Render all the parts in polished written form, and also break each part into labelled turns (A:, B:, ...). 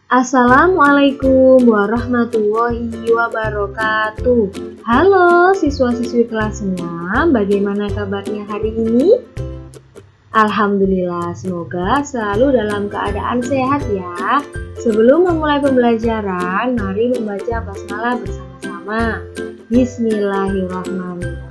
A: Assalamualaikum warahmatullahi wabarakatuh. Halo siswa-siswi kelas 6, bagaimana kabarnya hari ini? Alhamdulillah, semoga selalu dalam keadaan sehat ya. Sebelum memulai pembelajaran, mari membaca basmalah bersama-sama. Bismillahirrahmanirrahim.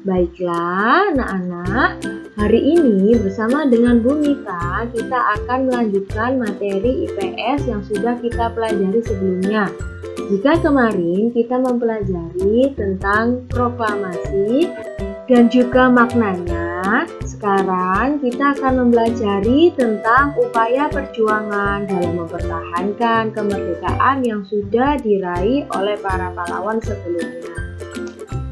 A: Baiklah anak-anak, hari ini bersama dengan Bu Mita kita akan melanjutkan materi IPS yang sudah kita pelajari sebelumnya. Jika kemarin kita mempelajari tentang proklamasi dan juga maknanya, sekarang kita akan mempelajari tentang upaya perjuangan dalam mempertahankan kemerdekaan yang sudah diraih oleh para pahlawan sebelumnya.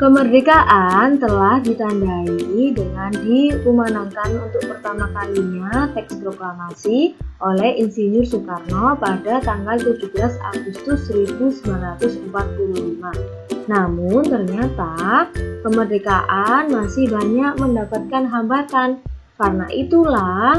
A: Kemerdekaan telah ditandai dengan dikumandangkan untuk pertama kalinya teks proklamasi oleh Insinyur Soekarno pada tanggal 17 Agustus 1945. Namun ternyata kemerdekaan masih banyak mendapatkan hambatan. Karena itulah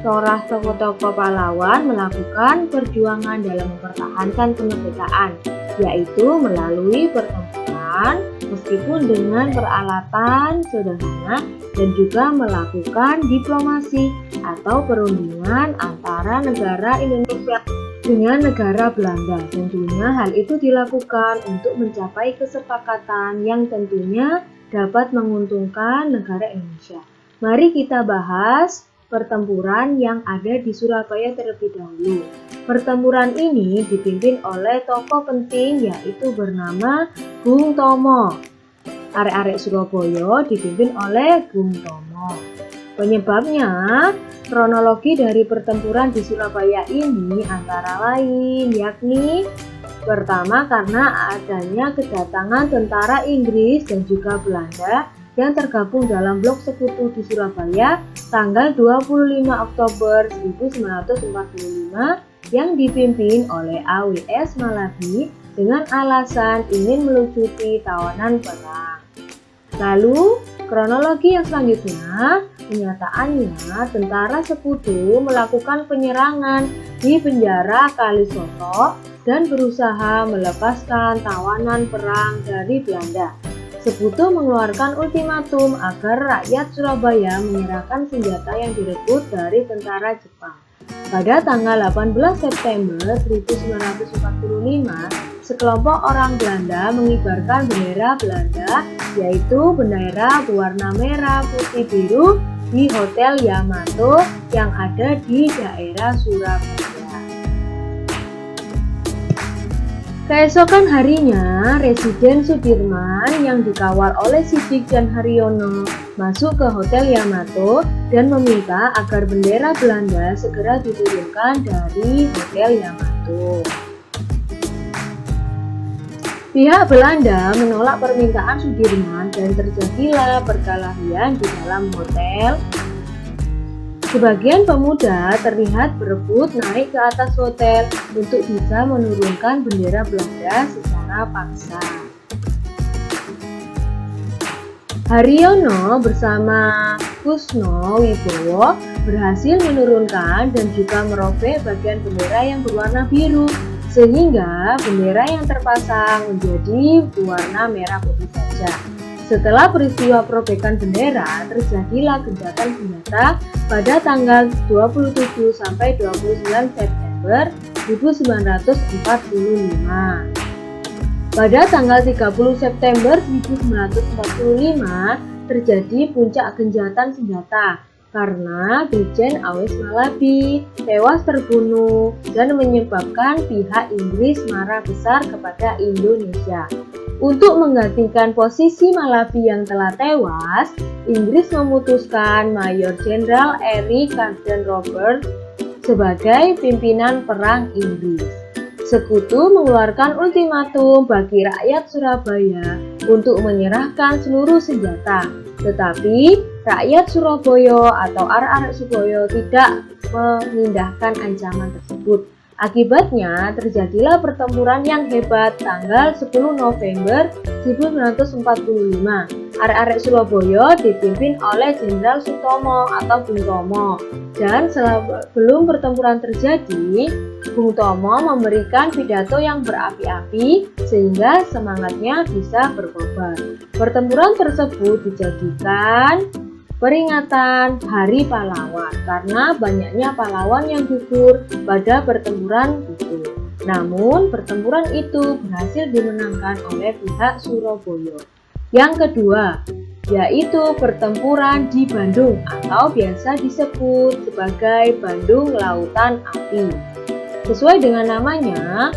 A: seorang tokoh-tokoh pahlawan melakukan perjuangan dalam mempertahankan kemerdekaan, yaitu melalui pertempuran meskipun dengan peralatan sederhana dan juga melakukan diplomasi atau perundingan antara negara Indonesia dengan negara Belanda. Tentunya hal itu dilakukan untuk mencapai kesepakatan yang tentunya dapat menguntungkan negara Indonesia. Mari kita bahas pertempuran yang ada di Surabaya terlebih dahulu. Pertempuran ini dipimpin oleh tokoh penting yaitu bernama Bung Tomo. Arek-arek Surabaya dipimpin oleh Bung Tomo. Penyebabnya, kronologi dari pertempuran di Surabaya ini antara lain yakni pertama karena adanya kedatangan tentara Inggris dan juga Belanda yang tergabung dalam blok sekutu di Surabaya tanggal 25 Oktober 1945 yang dipimpin oleh A.W.S. Malabi dengan alasan ingin melucuti tawanan perang. Lalu, kronologi yang selanjutnya, kenyataannya tentara sekutu melakukan penyerangan di penjara Kalisoto dan berusaha melepaskan tawanan perang dari Belanda. Sekutu mengeluarkan ultimatum agar rakyat Surabaya menyerahkan senjata yang direbut dari tentara Jepang. Pada tanggal 18 September 1945, sekelompok orang Belanda mengibarkan bendera Belanda, yaitu bendera berwarna merah, putih, biru di Hotel Yamato yang ada di daerah Surabaya. Keesokan harinya, Residen Sudirman yang dikawal oleh Sidik dan Haryono masuk ke Hotel Yamato dan meminta agar bendera Belanda segera diturunkan dari Hotel Yamato. Pihak Belanda menolak permintaan Sudirman dan terjadilah perkelahian di dalam hotel. Sebagian pemuda terlihat berebut naik ke atas hotel untuk bisa menurunkan bendera Belanda secara paksa. Haryono bersama Kusno Wibowo berhasil menurunkan dan juga merobek bagian bendera yang berwarna biru, sehingga bendera yang terpasang menjadi berwarna merah putih saja. Setelah peristiwa perobekan bendera, terjadilah gencatan senjata pada tanggal 27 sampai 29 September 1945. Pada tanggal 30 September 1945 terjadi puncak gencatan senjata karena Brigjen A.W.S. Malabi tewas terbunuh dan menyebabkan pihak Inggris marah besar kepada Indonesia. Untuk menggantikan posisi Malabi yang telah tewas, Inggris memutuskan Mayor Jenderal Eric Carden Roberts sebagai pimpinan perang Inggris. Sekutu mengeluarkan ultimatum bagi rakyat Surabaya untuk menyerahkan seluruh senjata. Tetapi rakyat Surabaya atau arek-arek Surabaya tidak mengindahkan ancaman tersebut. Akibatnya terjadilah pertempuran yang hebat tanggal 10 November 1945 arek-arek Surabaya dipimpin oleh Jenderal Sutomo atau Bung Tomo. Dan sebelum pertempuran terjadi, Bung Tomo memberikan pidato yang berapi-api sehingga semangatnya bisa berkobar. Pertempuran tersebut dijadikan peringatan Hari Pahlawan karena banyaknya pahlawan yang gugur pada pertempuran itu. Namun, pertempuran itu berhasil dimenangkan oleh pihak Surabaya. Yang kedua, yaitu pertempuran di Bandung atau biasa disebut sebagai Bandung Lautan Api. Sesuai dengan namanya,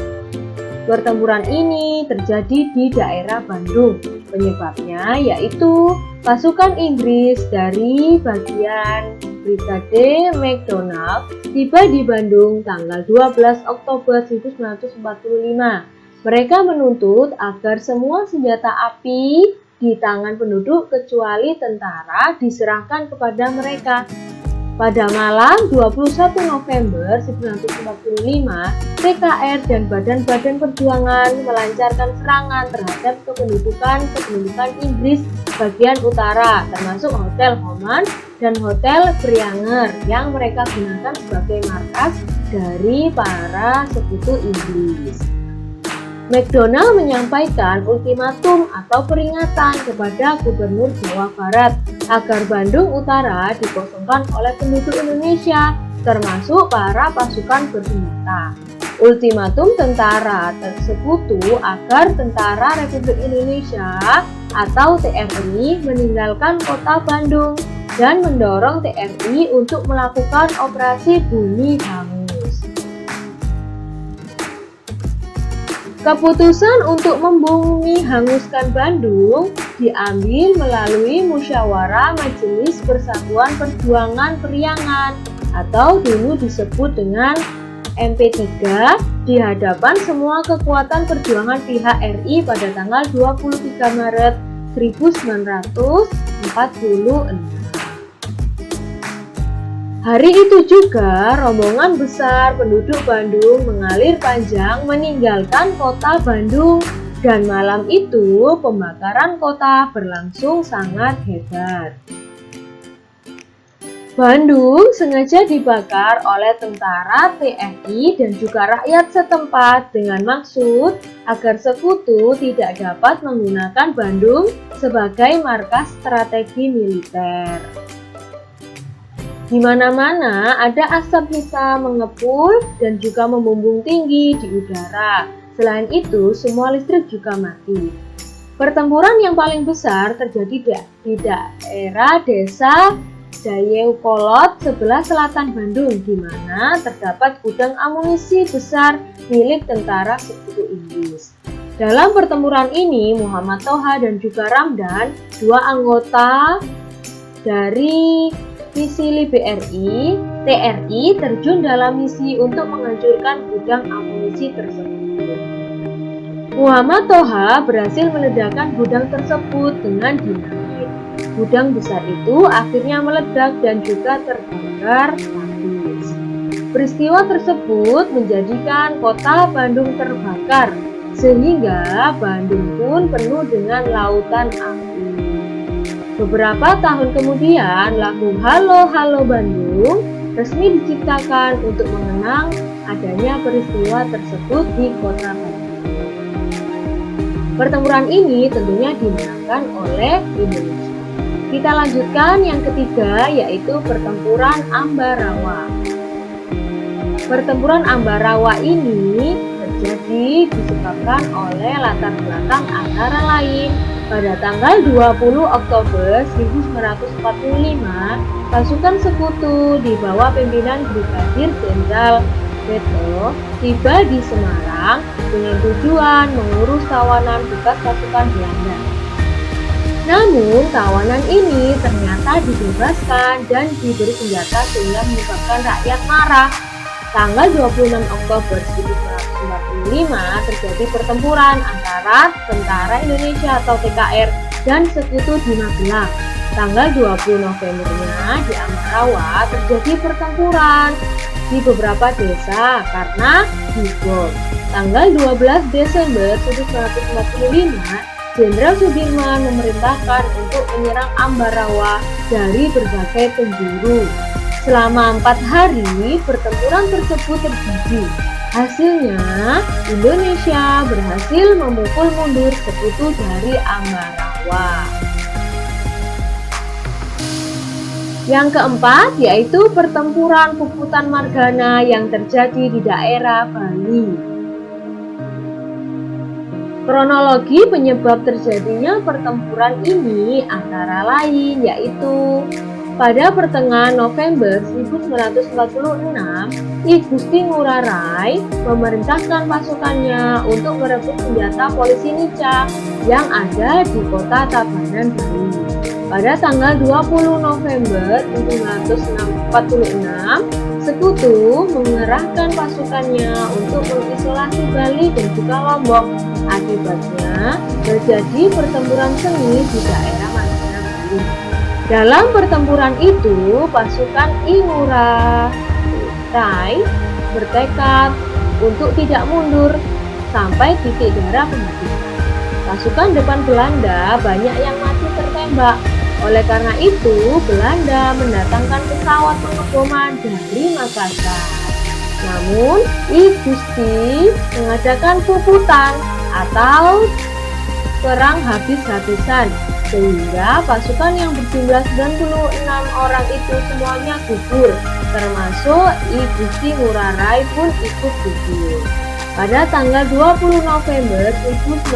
A: pertempuran ini terjadi di daerah Bandung. Penyebabnya yaitu pasukan Inggris dari bagian Brigade MacDonald tiba di Bandung tanggal 12 Oktober 1945. Mereka menuntut agar semua senjata api di tangan penduduk kecuali tentara diserahkan kepada mereka. Pada malam 21 November 1945, PKR dan badan-badan perjuangan melancarkan serangan terhadap kependudukan Inggris bagian utara, termasuk Hotel Homan dan Hotel Prianger yang mereka gunakan sebagai markas dari para sekutu Inggris. MacDonald menyampaikan ultimatum atau peringatan kepada Gubernur Jawa Barat agar Bandung Utara dikosongkan oleh penduduk Indonesia, termasuk para pasukan bersenjata. Ultimatum tentara tersekutu agar Tentara Republik Indonesia atau TRI meninggalkan kota Bandung dan mendorong TRI untuk melakukan operasi bumi hangus. Keputusan untuk membumi hanguskan Bandung diambil melalui Musyawarah Majelis Persatuan Perjuangan Periangan atau dulu disebut dengan MP3 di hadapan semua kekuatan perjuangan pihak RI pada tanggal 23 Maret 1946. Hari itu juga rombongan besar penduduk Bandung mengalir panjang meninggalkan kota Bandung dan malam itu pembakaran kota berlangsung sangat hebat. Bandung sengaja dibakar oleh tentara TNI dan juga rakyat setempat dengan maksud agar sekutu tidak dapat menggunakan Bandung sebagai markas strategi militer. Di mana-mana ada asap hitam mengepul dan juga membumbung tinggi di udara. Selain itu, semua listrik juga mati. Pertempuran yang paling besar terjadi di daerah desa Dayeukolot sebelah selatan Bandung, di mana terdapat gudang amunisi besar milik tentara sekutu Inggris. Dalam pertempuran ini, Muhammad Toha dan juga Ramdan, dua anggota dari misi BRI, TRI terjun dalam misi untuk menghancurkan gudang amunisi tersebut. Muhammad Toha berhasil meledakkan gudang tersebut dengan dinamit. Gudang besar itu akhirnya meledak dan juga terbakar habis. Peristiwa tersebut menjadikan kota Bandung terbakar, sehingga Bandung pun penuh dengan lautan api. Beberapa tahun kemudian, lagu Halo Halo Bandung resmi diciptakan untuk mengenang adanya peristiwa tersebut di kota Bandung. Pertempuran ini tentunya dimenangkan oleh Indonesia. Kita lanjutkan yang ketiga, yaitu Pertempuran Ambarawa. Pertempuran Ambarawa ini terjadi disebabkan oleh latar belakang antara lain pada tanggal 20 Oktober 1945, pasukan sekutu di bawah pimpinan Brigadir Jenderal Beto tiba di Semarang dengan tujuan mengurus tawanan bekas pasukan Belanda. Namun, tawanan ini ternyata dibebaskan dan diberi senjata sehingga menyebabkan rakyat marah. Tanggal 26 Oktober 1945 terjadi pertempuran antara Tentara Indonesia atau TKR dan sekutu di Magelang. Tanggal 20 Novembernya di Ambarawa terjadi pertempuran di beberapa desa karena dibom. Tanggal 12 Desember 1945 Jenderal Sudirman memerintahkan untuk menyerang Ambarawa dari berbagai penjuru. Selama 4 hari, pertempuran tersebut terjadi. Hasilnya, Indonesia berhasil memukul mundur sekutu dari Ambarawa. Yang keempat yaitu pertempuran Puputan Margana yang terjadi di daerah Bali. Kronologi penyebab terjadinya pertempuran ini antara lain yaitu pada pertengahan November 1946, I Gusti Ngurah Rai memerintahkan pasukannya untuk merebut senjata polisi Nica yang ada di kota Tabanan, Bali. Pada tanggal 20 November 1946, Sekutu mengerahkan pasukannya untuk mengisolasi Bali dan juga Lombok. Akibatnya terjadi pertempuran sengit di daerah Margana, Bali. Dalam pertempuran itu, pasukan I Ngurah Rai bertekad untuk tidak mundur sampai titik darah pembunuhan. Pasukan depan Belanda banyak yang mati tertembak. Oleh karena itu, Belanda mendatangkan pesawat pengeboman dari Makassar. Namun, I Gusti mengadakan puputan atau perang habis-habisan, sehingga pasukan yang berjumlah 96 orang itu semuanya gugur, termasuk I Gusti Ngurah Rai pun ikut gugur. Pada tanggal 20 November 1946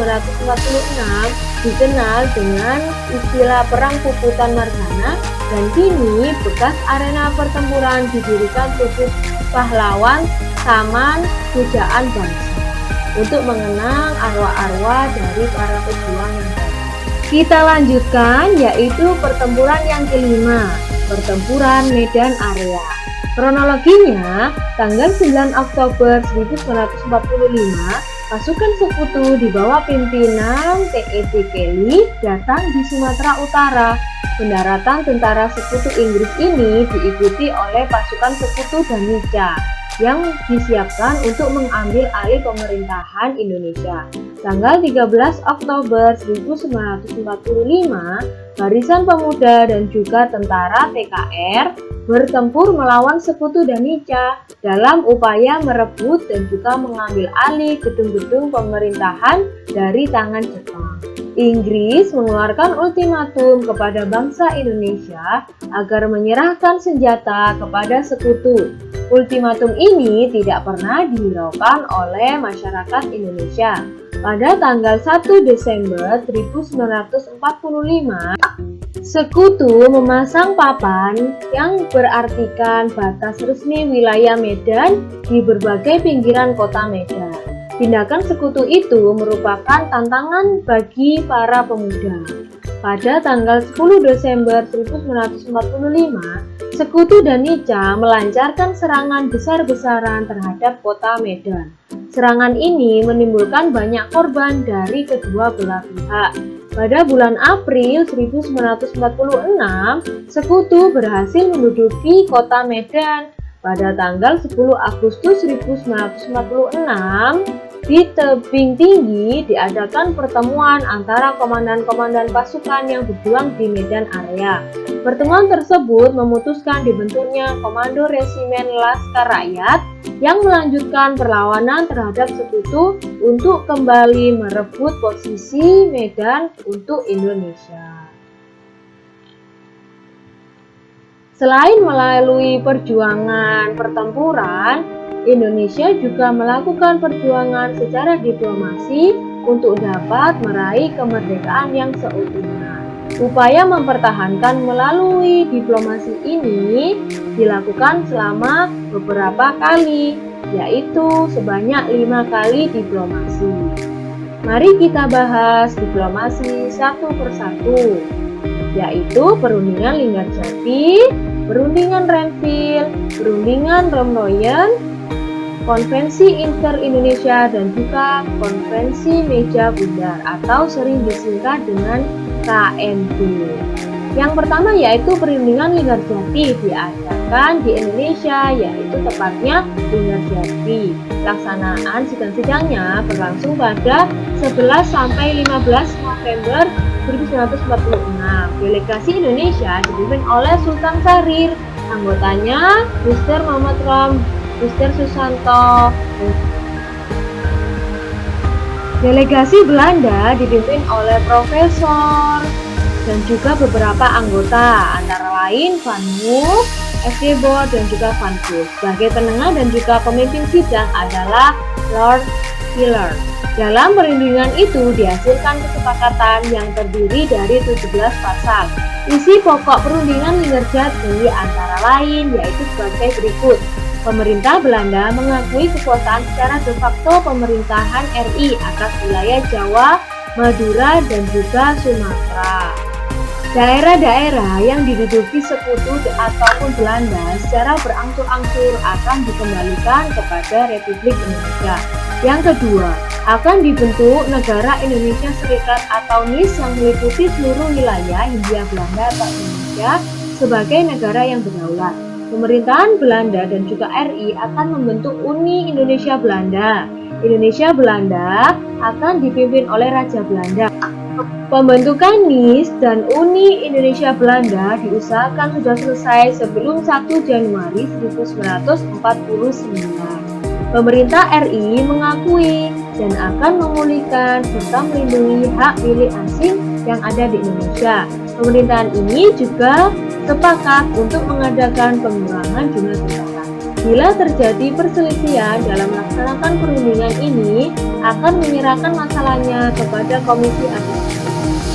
A: dikenal dengan istilah Perang Puputan Margana, dan kini bekas arena pertempuran didirikan khusus pahlawan Taman Pujaan Bangsa untuk mengenang arwah-arwah dari para pejuang yang tadi. Kita lanjutkan yaitu pertempuran yang kelima, pertempuran Medan Area. Kronologinya, tanggal 9 Oktober 1945, pasukan Sekutu di bawah pimpinan T.E.T. Kelly datang di Sumatera Utara. Pendaratan tentara Sekutu Inggris ini diikuti oleh pasukan Sekutu dan Nica yang disiapkan untuk mengambil alih pemerintahan Indonesia. Tanggal 13 Oktober 1945, Barisan Pemuda dan juga tentara TKR bertempur melawan Sekutu dan Nica dalam upaya merebut dan juga mengambil alih gedung-gedung pemerintahan dari tangan Jepang. Inggris mengeluarkan ultimatum kepada bangsa Indonesia agar menyerahkan senjata kepada Sekutu. Ultimatum ini tidak pernah dihiraukan oleh masyarakat Indonesia. Pada tanggal 1 Desember 1945, Sekutu memasang papan yang berartikan batas resmi wilayah Medan di berbagai pinggiran kota Medan. Tindakan Sekutu itu merupakan tantangan bagi para pemuda. Pada tanggal 10 Desember 1945, Sekutu dan Nica melancarkan serangan besar-besaran terhadap kota Medan. Serangan ini menimbulkan banyak korban dari kedua belah pihak. Pada bulan April 1946, Sekutu berhasil menduduki kota Medan. Pada tanggal 10 Agustus 1946, di Tebing Tinggi diadakan pertemuan antara komandan-komandan pasukan yang berjuang di Medan Area. Pertemuan tersebut memutuskan dibentuknya Komando Resimen Laskar Rakyat yang melanjutkan perlawanan terhadap Sekutu untuk kembali merebut posisi Medan untuk Indonesia. Selain melalui perjuangan pertempuran, Indonesia juga melakukan perjuangan secara diplomasi untuk dapat meraih kemerdekaan yang seutuhnya. Upaya mempertahankan melalui diplomasi ini dilakukan selama beberapa kali, yaitu sebanyak 5 kali diplomasi. Mari kita bahas diplomasi satu persatu, yaitu perundingan Linggarjati, perundingan Renville, perundingan Romroyen, Konvensi Inter-Indonesia, dan juga Konvensi Meja Bundar atau sering disingkat dengan KMB. Yang pertama yaitu perundingan Linggarjati diadakan di Indonesia, yaitu tepatnya Linggarjati. Pelaksanaan sidang-sidangnya berlangsung pada 11 sampai 15 November 1946. Delegasi Indonesia dipimpin oleh Sultan Syahrir. Anggotanya Mr. Muhammad Rom, Mr. Susanto. Delegasi Belanda dipimpin oleh Profesor dan juga beberapa anggota, antara lain Van Mook, SD Boer, dan juga Van Koes. Sebagai penengah dan juga pemimpin sidang adalah Lord Hiller. Dalam perundingan itu dihasilkan kesepakatan yang terdiri dari 17 pasal. Isi pokok perundingan Linggarjati antara lain yaitu sebagai berikut. Pemerintah Belanda mengakui kekuasaan secara de facto pemerintahan RI atas wilayah Jawa, Madura, dan juga Sumatera. Daerah-daerah yang diduduki sekutu ataupun Belanda secara berangsur-angsur akan dikembalikan kepada Republik Indonesia. Yang kedua, akan dibentuk Negara Indonesia Serikat atau NIS yang meliputi seluruh wilayah Hindia Belanda atau Indonesia sebagai negara yang berdaulat. Pemerintahan Belanda dan juga RI akan membentuk Uni Indonesia Belanda. Indonesia Belanda akan dipimpin oleh Raja Belanda. Pembentukan NIS dan Uni Indonesia Belanda diusahakan sudah selesai sebelum 1 Januari 1949. Pemerintah RI mengakui dan akan memulihkan serta melindungi hak milik asing yang ada di Indonesia. Pemerintahan ini juga sepakat untuk mengadakan pengurangan jumlah tentara. Bila terjadi perselisihan dalam melaksanakan perundingan ini, akan menyerahkan masalahnya kepada Komisi Administrasi.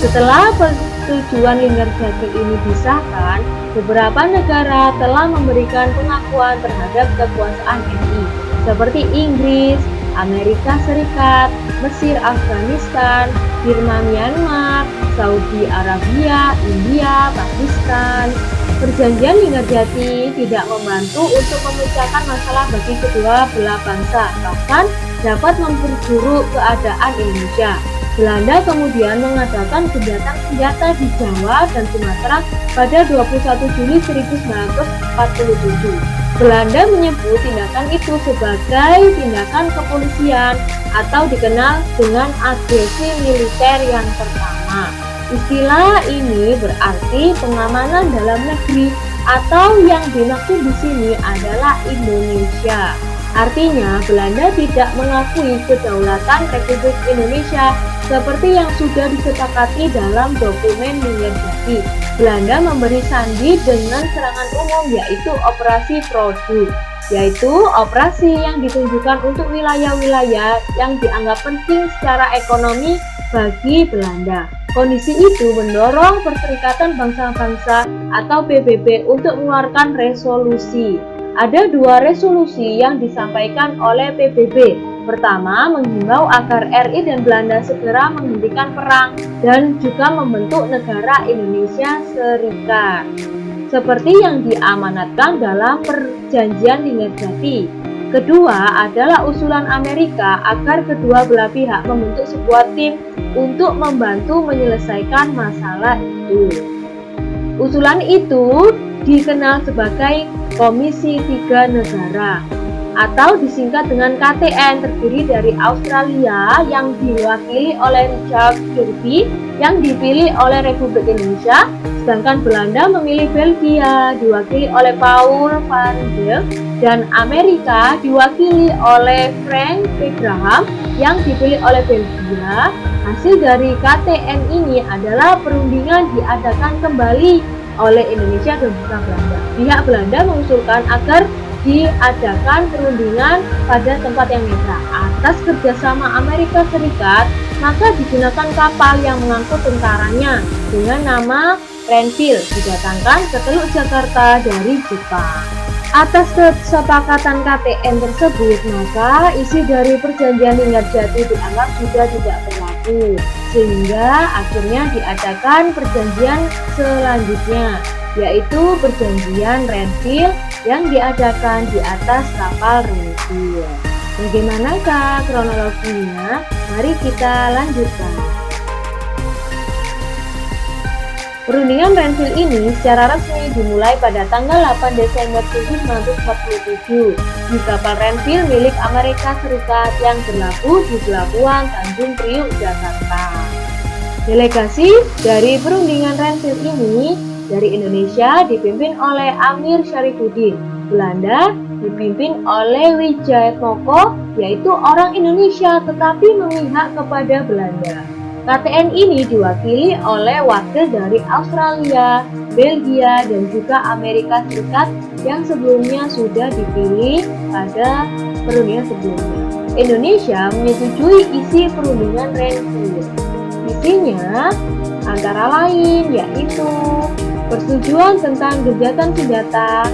A: Setelah persetujuan Linggarjati ini disahkan, beberapa negara telah memberikan pengakuan terhadap kekuasaan RI, seperti Inggris, Amerika Serikat, Mesir, Afghanistan, Birma, Myanmar, Saudi Arabia, India, Pakistan. Perjanjian Linggarjati tidak membantu untuk memecahkan masalah bagi kedua belah bangsa, bahkan dapat memperburuk keadaan Indonesia. Belanda kemudian mengadakan gencatan senjata di Jawa dan Sumatera pada 21 Juli 1947. Belanda menyebut tindakan itu sebagai tindakan kepolisian atau dikenal dengan agresi militer yang pertama. Istilah ini berarti pengamanan dalam negeri atau yang dimaksud di sini adalah Indonesia. Artinya, Belanda tidak mengakui kedaulatan Republik Indonesia seperti yang sudah disepakati dalam dokumen Linggarjati. Belanda memberi sandi dengan serangan umum yaitu Operasi Produk, yaitu operasi yang ditunjukkan untuk wilayah-wilayah yang dianggap penting secara ekonomi bagi Belanda. Kondisi itu mendorong Perserikatan Bangsa-Bangsa atau PBB untuk mengeluarkan resolusi. Ada dua resolusi yang disampaikan oleh PBB. Pertama, menghimbau agar RI dan Belanda segera menghentikan perang dan juga membentuk negara Indonesia Serikat, seperti yang diamanatkan dalam Perjanjian Linggarjati. Kedua adalah usulan Amerika agar kedua belah pihak membentuk sebuah tim untuk membantu menyelesaikan masalah itu. Usulan itu dikenal sebagai Komisi Tiga Negara atau disingkat dengan KTN, terdiri dari Australia yang diwakili oleh Richard Kirby yang dipilih oleh Republik Indonesia, sedangkan Belanda memilih Belgia diwakili oleh Paul van Dijk dan Amerika diwakili oleh Frank P. Graham yang dipilih oleh Belgia. Hasil dari KTN ini adalah perundingan diadakan kembali oleh Indonesia dan juga Belanda. Pihak Belanda mengusulkan agar diadakan perundingan pada tempat yang netral. Atas kerjasama Amerika Serikat, maka digunakan kapal yang mengangkut tentaranya dengan nama Renville didatangkan ke Teluk Jakarta dari Jepang. Atas kesepakatan KTN tersebut, maka isi dari Perjanjian Linggarjati dianggap sudah tidak berlaku, sehingga akhirnya diadakan perjanjian selanjutnya, yaitu Perjanjian Renville yang diadakan di atas kapal Renville. Bagaimanakah kronologinya? Mari kita lanjutkan. Perundingan Renville ini secara resmi dimulai pada tanggal 8 Desember 1947 di kapal Renville milik Amerika Serikat yang berlabuh di Pelabuhan Tanjung Priuk, Jakarta. Delegasi dari perundingan Renville ini dari Indonesia dipimpin oleh Amir Syarifuddin, Belanda dipimpin oleh Wijayatmoko, yaitu orang Indonesia tetapi memihak kepada Belanda. KTN ini diwakili oleh wakil dari Australia, Belgia, dan juga Amerika Serikat yang sebelumnya sudah dipilih pada perundingan sebelumnya. Indonesia menyetujui isi perundingan Renville. Isinya antara lain yaitu persetujuan tentang gencatan senjata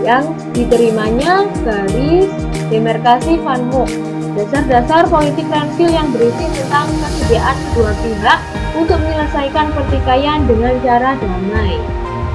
A: yang diterimanya garis demarkasi Van Hoek, dasar-dasar politik Renville yang berisi tentang kesediaan kedua pihak untuk menyelesaikan pertikaian dengan cara damai.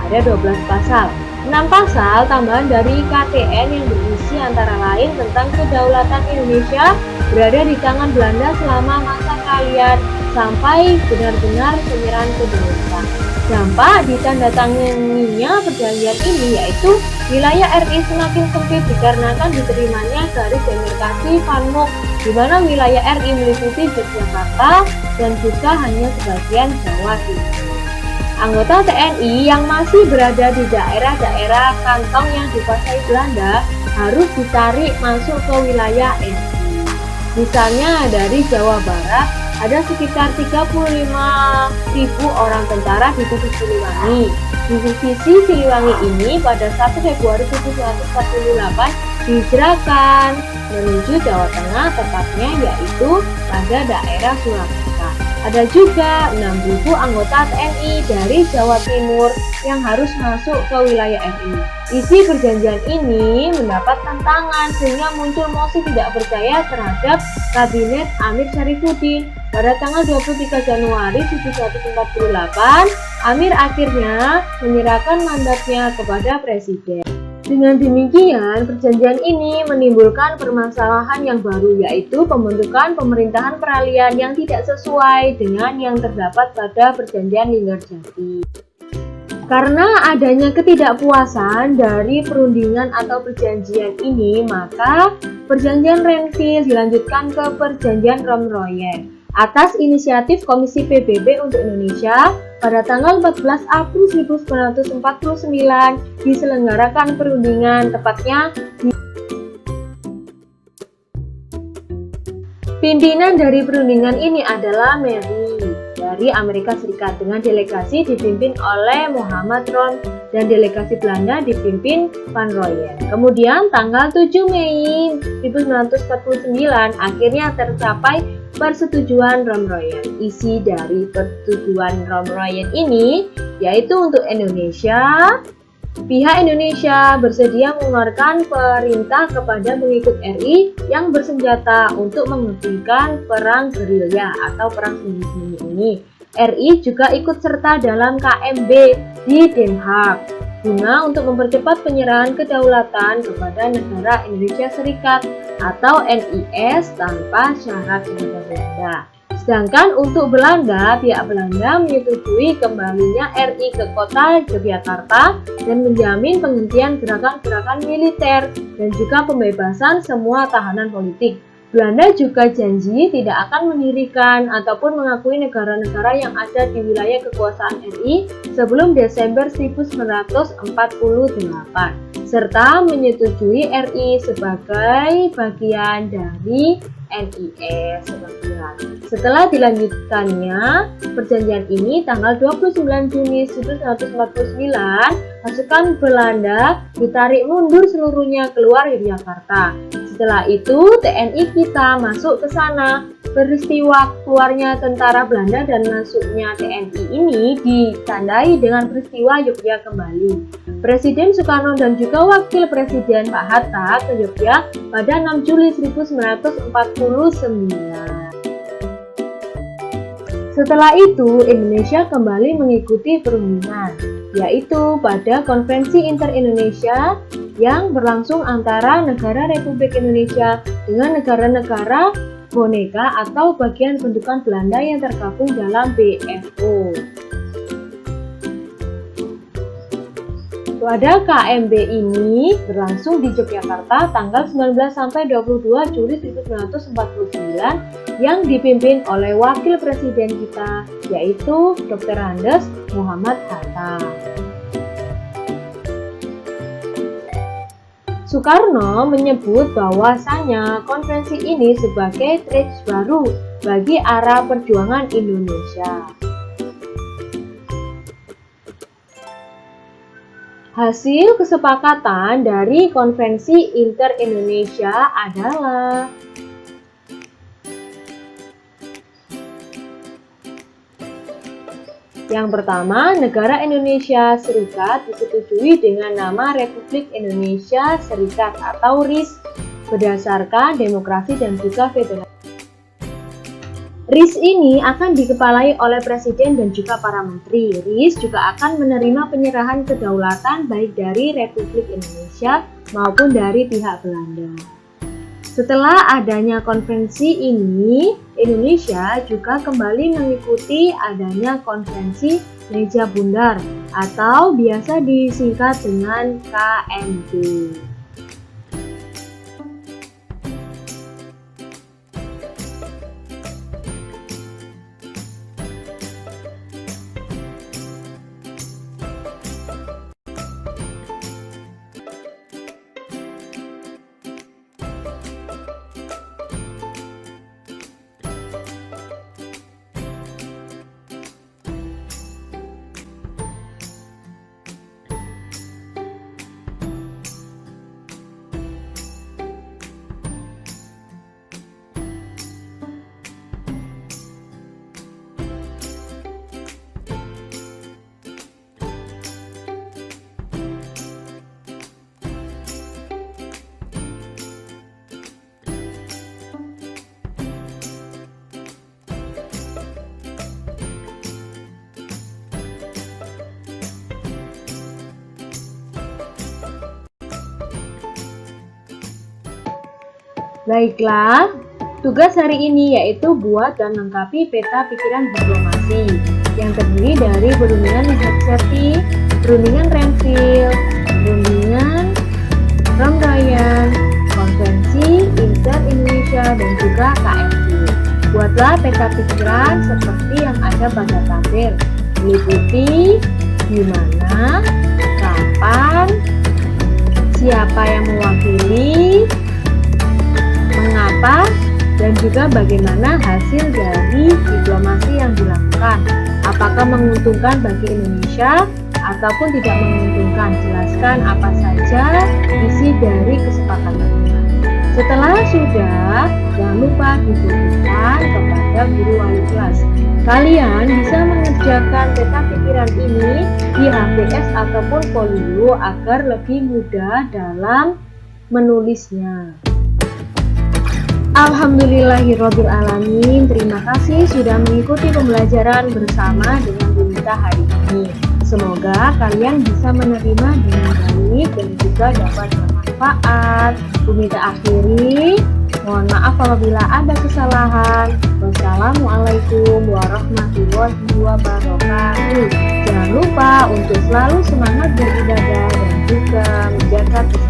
A: Ada 12 pasal, 6 pasal tambahan dari KTN yang berisi antara lain tentang kedaulatan Indonesia berada di tangan Belanda selama masa kalian sampai benar-benar penyerahan kedaulatan. Dampak ditandatanganinya perjanjian ini yaitu wilayah RI semakin sempit dikarenakan diterimanya garis demarkasi Van Hoek, di mana wilayah RI meliputi Yogyakarta dan juga hanya sebagian Jawa Timur. Anggota TNI yang masih berada di daerah-daerah kantong yang dikuasai Belanda harus ditarik masuk ke wilayah RI. Misalnya dari Jawa Barat ada sekitar 35.000 orang tentara di Divisi Siliwangi. Divisi Siliwangi ini pada 1 Februari 1948 dihijrahkan menuju Jawa Tengah, tepatnya yaitu pada daerah Surakarta. Ada juga 6.000 anggota TNI dari Jawa Timur yang harus masuk ke wilayah RI. Isi perjanjian ini mendapat tantangan sehingga muncul mosi tidak percaya terhadap Kabinet Amir Syarifuddin. Pada tanggal 23 Januari 1948, Amir akhirnya menyerahkan mandatnya kepada Presiden. Dengan demikian, perjanjian ini menimbulkan permasalahan yang baru, yaitu pembentukan pemerintahan peralihan yang tidak sesuai dengan yang terdapat pada perjanjian Linggarjati. Karena adanya ketidakpuasan dari perundingan atau perjanjian ini, maka perjanjian Renville dilanjutkan ke perjanjian Romroyen. Atas inisiatif Komisi PBB untuk Indonesia, pada tanggal 14 April 1949 diselenggarakan perundingan, tepatnya di pimpinan dari perundingan ini adalah Mary dari Amerika Serikat dengan delegasi dipimpin oleh Muhammad Ron dan delegasi Belanda dipimpin Van Rooyen. Kemudian tanggal 7 Mei 1949 akhirnya tercapai persetujuan Romroyen. Isi dari persetujuan Romroyen ini yaitu untuk Indonesia, pihak Indonesia bersedia mengeluarkan perintah kepada pengikut RI yang bersenjata untuk menghentikan perang gerilya atau perang sembunyi-sembunyi ini. RI juga ikut serta dalam KMB di Den Haag guna untuk mempercepat penyerahan kedaulatan kepada negara Indonesia Serikat atau NIS tanpa syarat kepada Belanda. Sedangkan untuk Belanda, pihak Belanda menyetujui kembalinya RI ke kota Yogyakarta dan menjamin penghentian gerakan-gerakan militer dan juga pembebasan semua tahanan politik. Belanda juga janji tidak akan mendirikan ataupun mengakui negara-negara yang ada di wilayah kekuasaan RI sebelum Desember 1948, serta menyetujui RI sebagai bagian dari NIS sebagian. Setelah dilanjutkannya perjanjian ini tanggal 29 Juni 1949, pasukan Belanda ditarik mundur seluruhnya keluar Yogyakarta. Setelah itu TNI kita masuk ke sana. Peristiwa keluarnya tentara Belanda dan masuknya TNI ini ditandai dengan peristiwa Yogyakarta kembali. Presiden Soekarno dan juga Wakil Presiden Pak Hatta ke Yogyakarta pada 6 Juli 1949. Setelah itu, Indonesia kembali mengikuti perundingan, yaitu pada Konferensi Inter-Indonesia yang berlangsung antara negara Republik Indonesia dengan negara-negara boneka atau bagian bentukan Belanda yang tergabung dalam BFO. Pada KMB ini berlangsung di Yogyakarta tanggal 19 sampai 22 Juli 1949 yang dipimpin oleh Wakil Presiden kita, yaitu Dr. Andes Muhammad Hatta. Soekarno menyebut bahwasanya konferensi ini sebagai treks baru bagi arah perjuangan Indonesia. Hasil kesepakatan dari Konvensi Inter-Indonesia adalah yang pertama, negara Indonesia Serikat disetujui dengan nama Republik Indonesia Serikat atau RIS berdasarkan demokrasi dan juga federasi. RIS ini akan dikepalai oleh Presiden dan juga para menteri. RIS juga akan menerima penyerahan kedaulatan baik dari Republik Indonesia maupun dari pihak Belanda. Setelah adanya konvensi ini, Indonesia juga kembali mengikuti adanya konvensi Meja Bundar atau biasa disingkat dengan KMB. Baiklah, tugas hari ini yaitu buat dan lengkapi peta pikiran diplomasi yang terdiri dari perundingan Helsinki, perundingan Renville, perundingan Ramadan, konvensi Inter-Indonesia dan juga KMB. Buatlah peta pikiran seperti yang ada pada tabel, meliputi di mana, kapan, siapa yang mewakili, mengapa, dan juga bagaimana hasil dari diplomasi yang dilakukan. Apakah menguntungkan bagi Indonesia ataupun tidak menguntungkan? Jelaskan apa saja isi dari kesepakatannya. Setelah sudah, jangan lupa ditunjukkan kepada guru wali kelas. Kalian bisa mengerjakan peta pikiran ini di HPS ataupun Folio agar lebih mudah dalam menulisnya. Alhamdulillahirrabbilalamin. Terima kasih sudah mengikuti pembelajaran bersama dengan Bu Mita hari ini. Semoga kalian bisa menerima dengan baik dan juga dapat bermanfaat. Bu Mita akhiri, mohon maaf apabila ada kesalahan. Wassalamualaikum warahmatullahi wabarakatuh. Jangan lupa untuk selalu semangat beribadah dan juga menjaga kesehatan.